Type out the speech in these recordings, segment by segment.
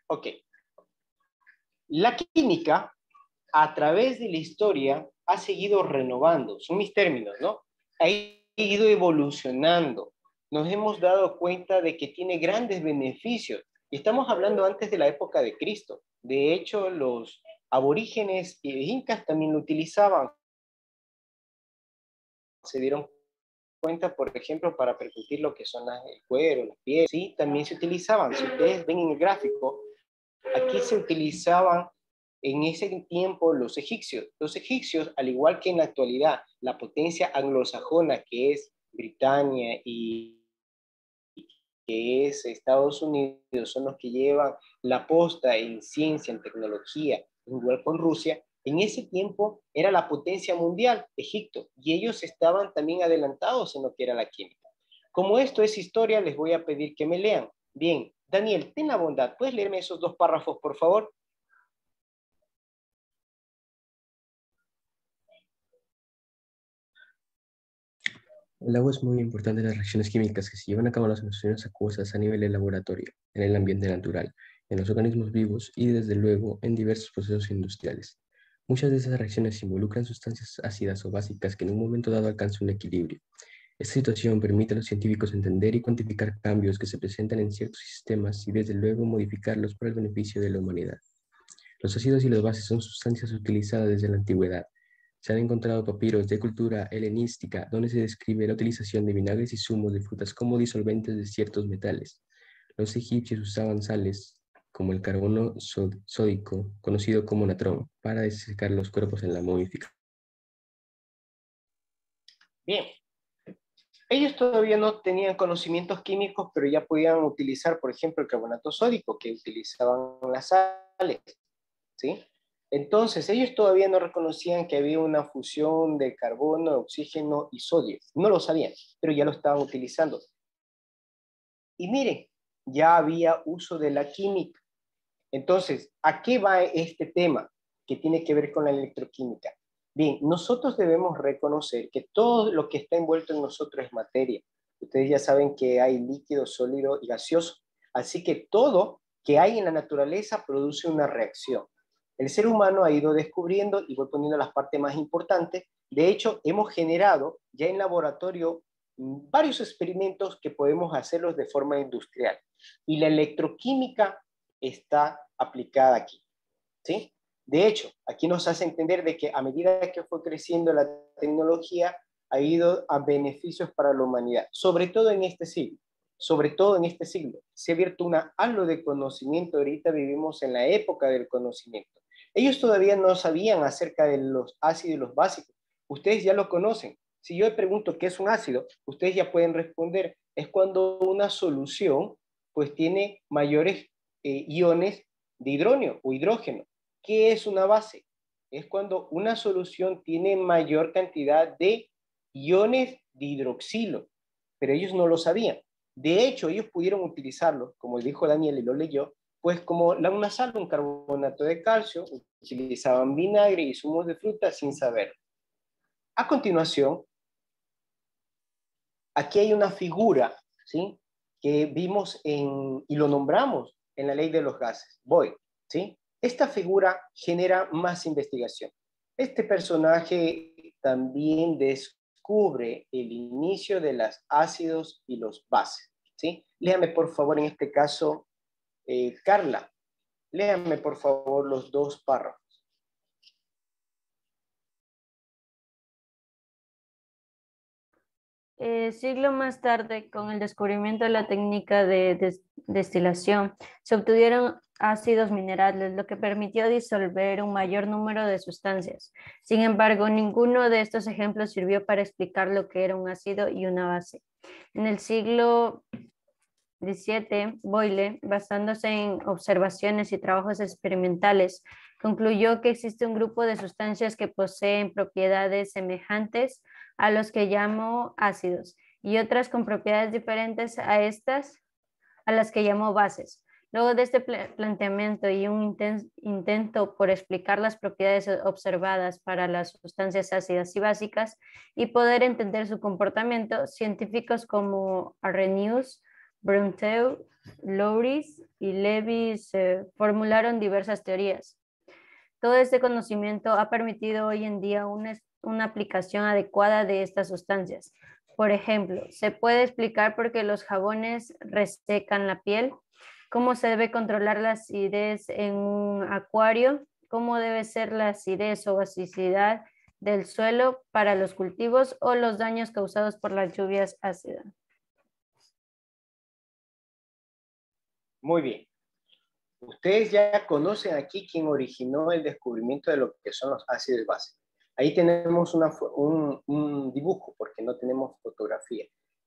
Ok. La química, a través de la historia, ha seguido renovando, son mis términos, ¿no? Ha ido evolucionando. Nos hemos dado cuenta de que tiene grandes beneficios. Y estamos hablando antes de la época de Cristo. De hecho, los aborígenes y incas también lo utilizaban. Se dieron cuenta, por ejemplo, para percutir lo que son el cuero, las pieles, ¿sí? También se utilizaban. Si ustedes ven en el gráfico, aquí se utilizaban en ese tiempo los egipcios. Los egipcios, al igual que en la actualidad, la potencia anglosajona, que es Britania y que es Estados Unidos, son los que llevan la posta en ciencia, en tecnología, igual con Rusia. En ese tiempo era la potencia mundial, Egipto, y ellos estaban también adelantados en lo que era la química. Como esto es historia, les voy a pedir que me lean. Bien, Daniel, ten la bondad, ¿puedes leerme esos dos párrafos, por favor? El agua es muy importante en las reacciones químicas que se llevan a cabo en las soluciones acuosas a nivel de laboratorio, en el ambiente natural, en los organismos vivos y, desde luego, en diversos procesos industriales. Muchas de esas reacciones involucran sustancias ácidas o básicas que en un momento dado alcanzan un equilibrio. Esta situación permite a los científicos entender y cuantificar cambios que se presentan en ciertos sistemas y, desde luego, modificarlos para el beneficio de la humanidad. Los ácidos y las bases son sustancias utilizadas desde la antigüedad. Se han encontrado papiros de cultura helenística donde se describe la utilización de vinagres y zumos de frutas como disolventes de ciertos metales. Los egipcios usaban sales como el carbono sódico, conocido como natrón, para desecar los cuerpos en la momificación. Bien, ellos todavía no tenían conocimientos químicos, pero ya podían utilizar, por ejemplo, el carbonato sódico que utilizaban las sales, ¿sí? Entonces, ellos todavía no reconocían que había una fusión de carbono, oxígeno y sodio. No lo sabían, pero ya lo estaban utilizando. Y miren, ya había uso de la química. Entonces, ¿a qué va este tema que tiene que ver con la electroquímica? Bien, nosotros debemos reconocer que todo lo que está envuelto en nosotros es materia. Ustedes ya saben que hay líquido, sólido y gaseoso. Así que todo que hay en la naturaleza produce una reacción. El ser humano ha ido descubriendo, y voy poniendo las partes más importantes, de hecho, hemos generado ya en laboratorio varios experimentos que podemos hacerlos de forma industrial. Y la electroquímica está aplicada aquí, ¿sí? De hecho, aquí nos hace entender de que a medida que fue creciendo la tecnología, ha ido a beneficios para la humanidad, sobre todo en este siglo. Sobre todo en este siglo. Se ha abierto una halo de conocimiento. Ahorita vivimos en la época del conocimiento. Ellos todavía no sabían acerca de los ácidos y los básicos. Ustedes ya lo conocen. Si yo les pregunto qué es un ácido, ustedes ya pueden responder. Es cuando una solución pues tiene mayores iones de hidrógeno o hidrógeno. ¿Qué es una base? Es cuando una solución tiene mayor cantidad de iones de hidroxilo, pero ellos no lo sabían. De hecho, ellos pudieron utilizarlo, como dijo Daniel y lo leyó, pues como una sal, un carbonato de calcio, utilizaban vinagre y zumos de fruta sin saber. A continuación, aquí hay una figura, ¿sí? Que vimos y lo nombramos en la ley de los gases, Boyle, ¿sí? Esta figura genera más investigación. Este personaje también descubre el inicio de los ácidos y los bases, ¿sí? Léame por favor en este caso, Carla, léame por favor los dos párrafos. Siglo más tarde, con el descubrimiento de la técnica de destilación, se obtuvieron ácidos minerales, lo que permitió disolver un mayor número de sustancias. Sin embargo, ninguno de estos ejemplos sirvió para explicar lo que era un ácido y una base. En el siglo XVII, Boyle, basándose en observaciones y trabajos experimentales, concluyó que existe un grupo de sustancias que poseen propiedades semejantes a los que llamó ácidos y otras con propiedades diferentes a estas, a las que llamó bases. Luego de este planteamiento y un intento por explicar las propiedades observadas para las sustancias ácidas y básicas y poder entender su comportamiento, científicos como Arrhenius, Bruntel, Louris y Levy formularon diversas teorías. Todo este conocimiento ha permitido hoy en día una aplicación adecuada de estas sustancias. Por ejemplo, se puede explicar por qué los jabones resecan la piel, cómo se debe controlar la acidez en un acuario, cómo debe ser la acidez o basicidad del suelo para los cultivos o los daños causados por las lluvias ácidas. Muy bien. Ustedes ya conocen aquí quién originó el descubrimiento de lo que son los ácidos básicos. Ahí tenemos un dibujo porque no tenemos fotografía.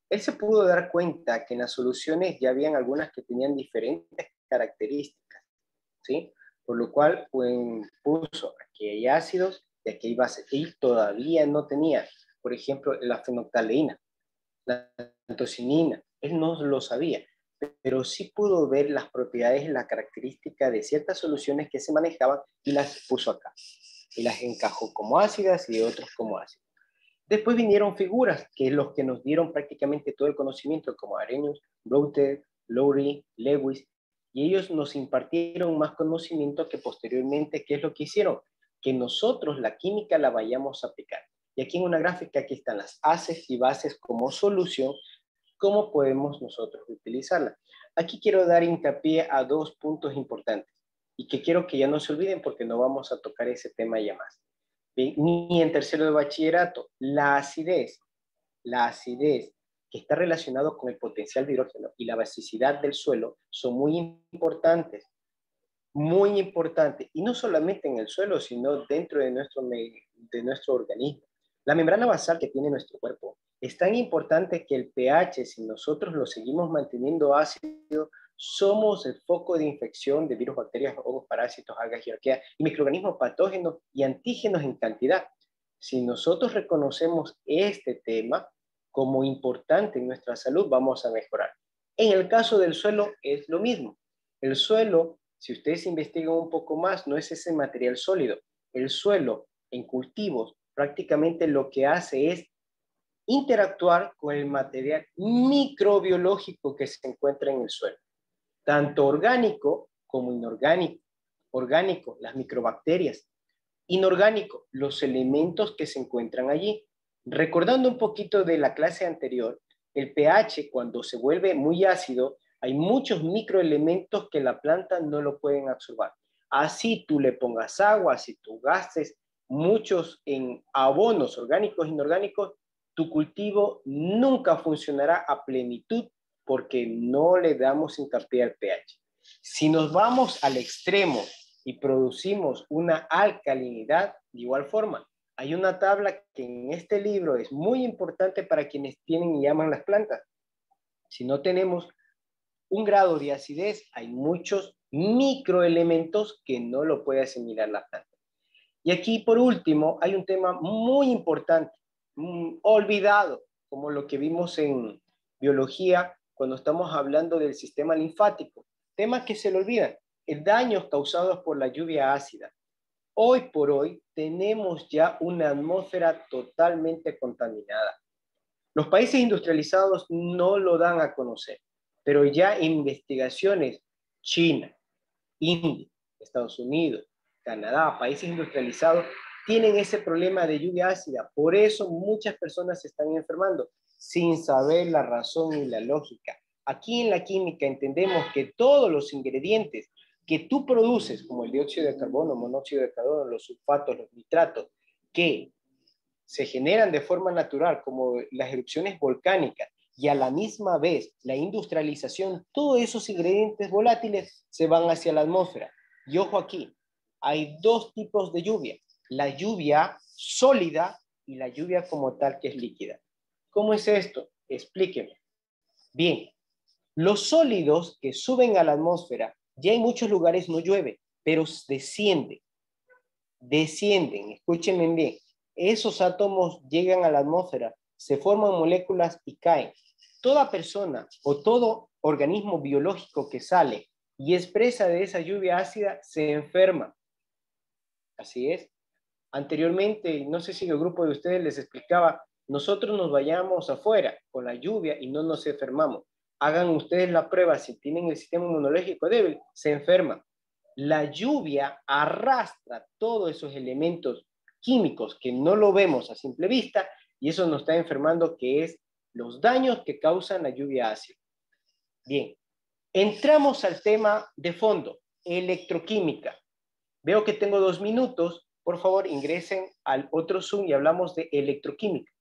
Él se pudo dar cuenta que en las soluciones ya habían algunas que tenían diferentes características, ¿sí? Por lo cual pues, puso aquí hay ácidos y aquí hay bases. Y todavía no tenía, por ejemplo, la fenolftaleína, la antocinina. Él no lo sabía, pero sí pudo ver las propiedades y las características de ciertas soluciones que se manejaban y las puso acá. Y las encajó como ácidas y de otros como ácidos. Después vinieron figuras, que es los que nos dieron prácticamente todo el conocimiento, como Arrhenius, Bruntel, Lowry, Lewis, y ellos nos impartieron más conocimiento que posteriormente, ¿qué es lo que hicieron? Que nosotros la química la vayamos a aplicar. Y aquí en una gráfica, aquí están las haces y bases como solución, ¿cómo podemos nosotros utilizarla? Aquí quiero dar hincapié a dos puntos importantes y que quiero que ya no se olviden porque no vamos a tocar ese tema ya más. Ni en tercero de bachillerato, la acidez que está relacionado con el potencial de hidrógeno y la basicidad del suelo son muy importantes, y no solamente en el suelo, sino dentro de nuestro organismo. La membrana basal que tiene nuestro cuerpo es tan importante que el pH, si nosotros lo seguimos manteniendo ácido, somos el foco de infección de virus, bacterias, hongos, parásitos, algas, arqueas y microorganismos patógenos y antígenos en cantidad. Si nosotros reconocemos este tema como importante en nuestra salud, vamos a mejorar. En el caso del suelo es lo mismo. El suelo, si ustedes investigan un poco más, no es ese material sólido. El suelo en cultivos prácticamente lo que hace es interactuar con el material microbiológico que se encuentra en el suelo, tanto orgánico como inorgánico. Orgánico, las microbacterias. Inorgánico, los elementos que se encuentran allí. Recordando un poquito de la clase anterior, el pH cuando se vuelve muy ácido, hay muchos microelementos que la planta no lo pueden absorber. Así tú le pongas agua, si tú gastes muchos en abonos orgánicos e inorgánicos, tu cultivo nunca funcionará a plenitud porque no le damos hincapié al pH. Si nos vamos al extremo y producimos una alcalinidad, de igual forma, hay una tabla que en este libro es muy importante para quienes tienen y aman las plantas. Si no tenemos un grado de acidez, hay muchos microelementos que no lo puede asimilar la planta. Y aquí, por último, hay un tema muy importante, olvidado, como lo que vimos en biología cuando estamos hablando del sistema linfático. Temas que se le olvidan, daños causados por la lluvia ácida. Hoy por hoy tenemos ya una atmósfera totalmente contaminada. Los países industrializados no lo dan a conocer, pero ya investigaciones, China, India, Estados Unidos, Canadá, países industrializados, tienen ese problema de lluvia ácida. Por eso muchas personas se están enfermando sin saber la razón y la lógica. Aquí en la química entendemos que todos los ingredientes que tú produces, como el dióxido de carbono, monóxido de carbono, los sulfatos, los nitratos, que se generan de forma natural, como las erupciones volcánicas, y a la misma vez la industrialización, todos esos ingredientes volátiles se van hacia la atmósfera. Y ojo aquí, hay dos tipos de lluvia, la lluvia sólida y la lluvia como tal que es líquida. ¿Cómo es esto? Explíqueme. Bien, los sólidos que suben a la atmósfera, ya en muchos lugares no llueve, pero descienden, escúchenme bien. Esos átomos llegan a la atmósfera, se forman moléculas y caen. Toda persona o todo organismo biológico que sale y expresa de esa lluvia ácida se enferma. Así es. Anteriormente, no sé si el grupo de ustedes les explicaba, nosotros nos vayamos afuera con la lluvia y no nos enfermamos. hagan ustedes la prueba, si tienen el sistema inmunológico débil, se enferman. La lluvia arrastra todos esos elementos químicos que no lo vemos a simple vista y eso nos está enfermando, que es los daños que causan la lluvia ácida. Bien, entramos al tema de fondo, electroquímica. Veo que tengo 2 minutos. Por favor, ingresen al otro Zoom y hablamos de electroquímica.